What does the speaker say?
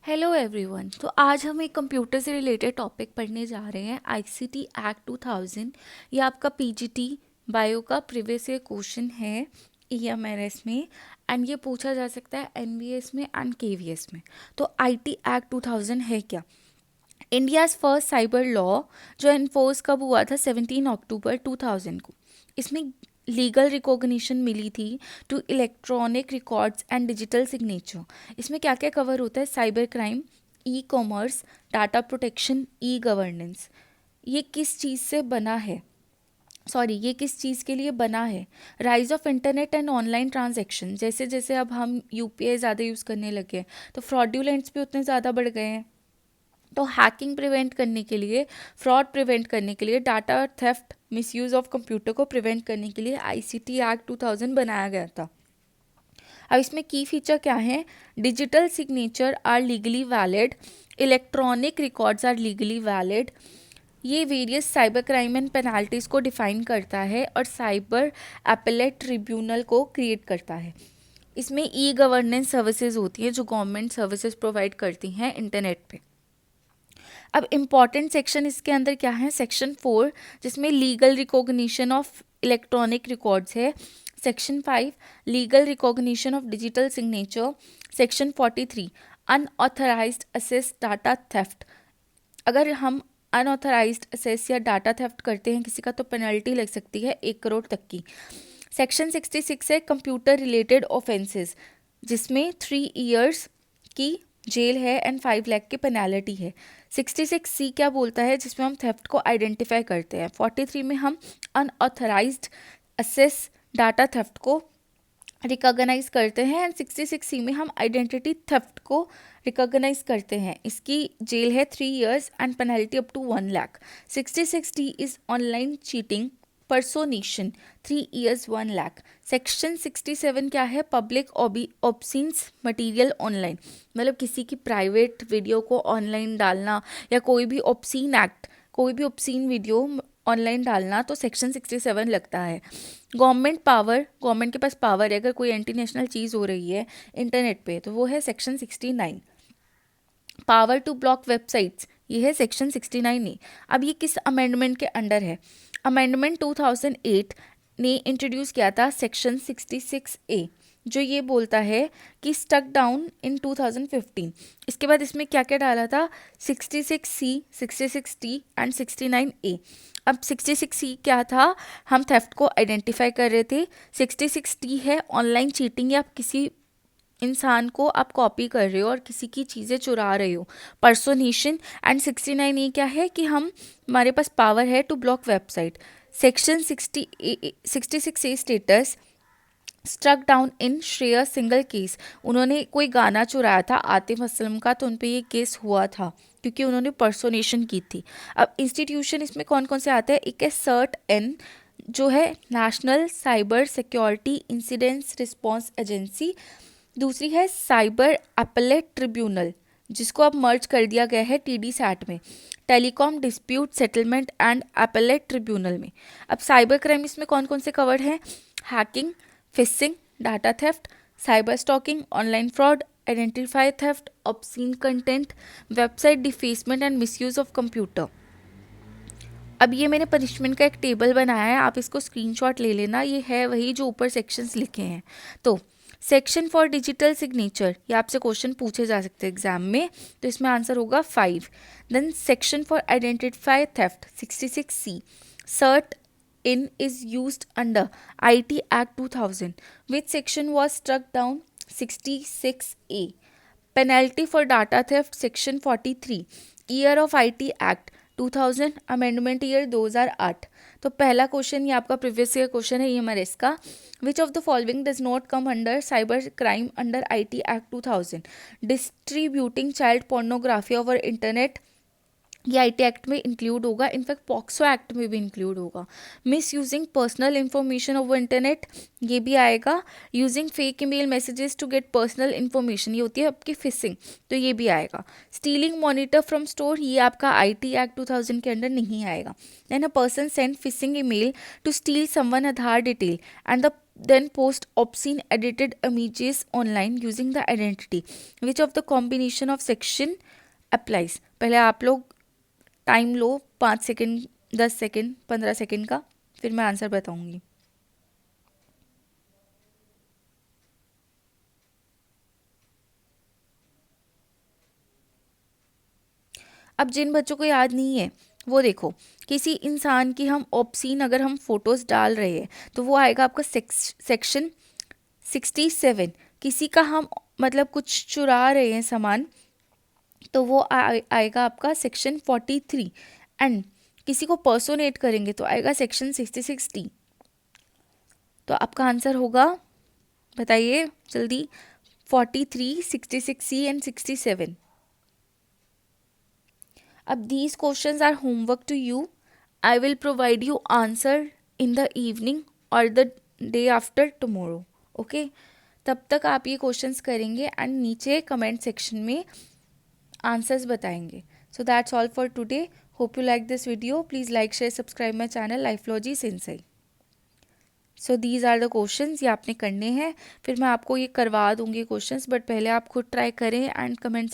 Hello everyone. तो आज हम एक कंप्यूटर से रिलेटेड टॉपिक पढ़ने जा रहे हैं, आईसीटी एक्ट 2000। ये आपका पीजीटी बायो का प्रीवियस ईयर क्वेश्चन है ईएमआरएस में, एंड ये पूछा जा सकता है एनवीएस में एंड केवीएस में। तो आईटी एक्ट 2000 है क्या? इंडियाज़ फर्स्ट साइबर लॉ जो इन्फोर्स कब हुआ था? 17 अक्टूबर 2000 को। इसमें लीगल रिकॉग्निशन मिली थी to electronic records and digital signature. इसमें क्या क्या कवर होता है? Cyber crime, e-commerce, data protection, e-governance. ये किस चीज़ से बना है? ये किस चीज़ के लिए बना है? Rise of internet and online transaction. जैसे जैसे अब हम यूपीआई ज़्यादा यूज़ करने लगे हैं तो फ्रॉड्यूलेंट्स भी उतने ज़्यादा बढ़ गए हैं। तो हैकिंग प्रिवेंट करने के लिए, फ्रॉड प्रिवेंट करने के लिए, data theft, misuse of computer को प्रिवेंट करने के लिए आईसीटी एक्ट 2000 बनाया गया था। अब इसमें की फीचर क्या है? Digital signature are legally valid, electronic records are legally valid. ये various cyber crime and penalties को डिफाइन करता है और साइबर एपेलेट ट्रिब्यूनल को क्रिएट करता है। इसमें ई गवर्नेंस सर्विसेज होती हैं जो गवर्नमेंट सर्विसेज प्रोवाइड करती हैं इंटरनेट पे। अब इम्पॉर्टेंट सेक्शन इसके अंदर क्या है? सेक्शन 4 जिसमें legal recognition of electronic records है। Section 5 legal recognition of digital signature. Section 43 unauthorised access data theft. अगर हम अनऑथराइज्ड असेस या डाटा थेफ्ट करते हैं किसी का तो पेनल्टी लग सकती है 1 करोड़ तक की। सेक्शन 66 है कंप्यूटर रिलेटेड ऑफेंसेस, जिसमें 3 इयर्स की जेल है एंड 5 लाख की पेनल्टी है। 66C क्या बोलता है? जिसमें हम थेफ्ट को आइडेंटिफाई करते हैं। 43 में हम अनऑथराइज्ड असेस डाटा थेफ्ट को रिकॉग्नाइज करते हैं एंड 66C में हम आइडेंटिटी थेफ्ट को रिकॉग्नाइज करते हैं। इसकी जेल है 3 years and penalty up to 1 lakh. 66D is online cheating personation, 3 years 1 lakh. Section 67 क्या है? पब्लिक ऑब्सीन्स मटेरियल ऑनलाइन, मतलब किसी की प्राइवेट वीडियो को ऑनलाइन डालना या कोई भी ऑब्सीन वीडियो ऑनलाइन डालना, तो सेक्शन 67 लगता है। गवर्नमेंट के पास पावर है अगर कोई एंटी नेशनल चीज़ हो रही है इंटरनेट पे तो वो है section 69। Power to block websites, ये है सेक्शन 69A। अब ये किस अमेंडमेंट के अंडर है? अमेंडमेंट 2008 ने इंट्रोड्यूस किया था सेक्शन 66A, जो ये बोलता है कि स्टक डाउन इन 2015। इसके बाद इसमें क्या क्या डाला था? 66C, 66D and 69A। अब 66C क्या था? हम थेफ्ट को आइडेंटिफाई कर रहे थे। 66D है ऑनलाइन चीटिंग, या आप किसी इंसान को आप कॉपी कर रहे हो और किसी की चीज़ें चुरा रहे हो, पर्सोनेशन। एंड 69A क्या है कि हमारे पास पावर है to block website. Section 66A status struck down in Shreya Singhal case. उन्होंने कोई गाना चुराया था आतिफ असलम का, तो उन पे ये केस हुआ था क्योंकि उन्होंने पर्सोनेशन की थी। अब इंस्टीट्यूशन इसमें कौन कौन से आते हैं? एक है CERT-N जो है national cyber security incidents response agency. दूसरी है साइबर एपेलेट ट्रिब्यूनल, जिसको अब मर्ज कर दिया गया है TDSAT में, telecom dispute settlement and appellate tribunal में। अब साइबर क्राइम इसमें कौन कौन से कवर्ड हैं? Hacking, fishing, data theft, cyber stalking, online fraud, identify theft, obscene content, website defacement and misuse of computer. अब ये मैंने पनिशमेंट का एक टेबल बनाया है, आप इसको स्क्रीनशॉट ले लेना, ये है वही जो ऊपर सेक्शंस लिखे हैं। तो सेक्शन फॉर डिजिटल सिग्नेचर, ये आपसे क्वेश्चन पूछे जा सकते हैं एग्जाम में, तो इसमें आंसर होगा 5। Then section for identify theft 66C, सर्ट in is used under IT Act 2000. Which section was struck down? 66A. Penalty for data theft section 43. Year of IT Act 2000, amendment year 2008। तो पहला question ये आपका previous year question है EMRS का। Which of the following does not come under cyber crime under IT Act 2000? Distributing child pornography over internet, ये IT act में include होगा, in fact POCSO act में भी इंक्लूड होगा। Misusing personal information over internet, ये भी आएगा। Using fake email messages to get personal information, ये होती है आपकी फिशिंग, तो ये भी आएगा। स्टीलिंग मॉनिटर फ्रॉम स्टोर, ये आपका आईटी एक्ट 2000 के अंडर नहीं आएगा। Then a person send phishing email to steal someone Aadhaar detail and the then post obscene edited images online using the identity, which of the combination of section applies? पहले आप लोग time लो, 5 second, 10 second, 15 second का, फिर मैं answer बताऊंगी। अब जिन बच्चों को याद नहीं है वो देखो, किसी इंसान की हम ऑब्सीन अगर हम फोटोज डाल रहे हैं तो वो आएगा आपका सेक्शन 67। किसी का हम मतलब कुछ चुरा रहे हैं सामान तो वो आएगा आपका सेक्शन 43। एंड किसी को पर्सोनेट करेंगे तो आएगा सेक्शन 66D। तो आपका आंसर होगा, बताइए जल्दी, 43, 66C एंड 67। अब these questions are homework to you. I will provide you answer in the evening or the day after tomorrow. Okay? तब तक आप ये क्वेश्चंस करेंगे एंड नीचे कमेंट सेक्शन में आंसर्स बताएंगे। So that's all for today. Hope you like this video. Please like share subscribe my channel Lifelogy Sensei. So these are the questions, ये आपने करने हैं, फिर मैं आपको ये करवा दूंगी क्वेश्चंस, बट पहले आप खुद ट्राई करें एंड कमेंट